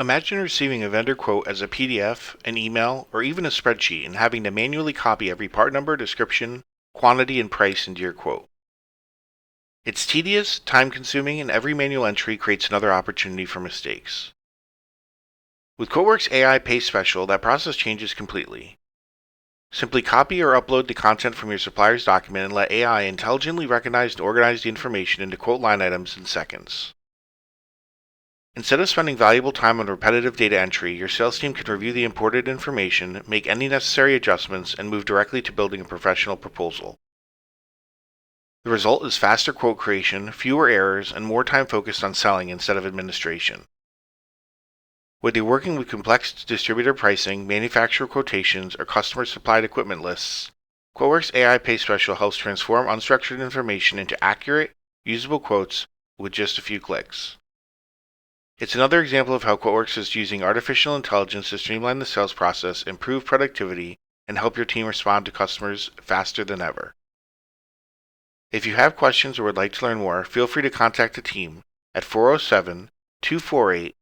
Imagine receiving a vendor quote as a PDF, an email, or even a spreadsheet and having to manually copy every part number, description, quantity, and price into your quote. It's tedious, time-consuming, and every manual entry creates another opportunity for mistakes. With QuoteWerks AI Paste Special, that process changes completely. Simply copy or upload the content from your supplier's document and let AI intelligently recognize and organize the information into quote line items in seconds. Instead of spending valuable time on repetitive data entry, your sales team can review the imported information, make any necessary adjustments, and move directly to building a professional proposal. The result is faster quote creation, fewer errors, and more time focused on selling instead of administration. Whether you're working with complex distributor pricing, manufacturer quotations, or customer-supplied equipment lists, QuoteWerks AI Pay Special helps transform unstructured information into accurate, usable quotes with just a few clicks. It's another example of how QuoteWerks is using artificial intelligence to streamline the sales process, improve productivity, and help your team respond to customers faster than ever. If you have questions or would like to learn more, feel free to contact the team at 407-248-1481.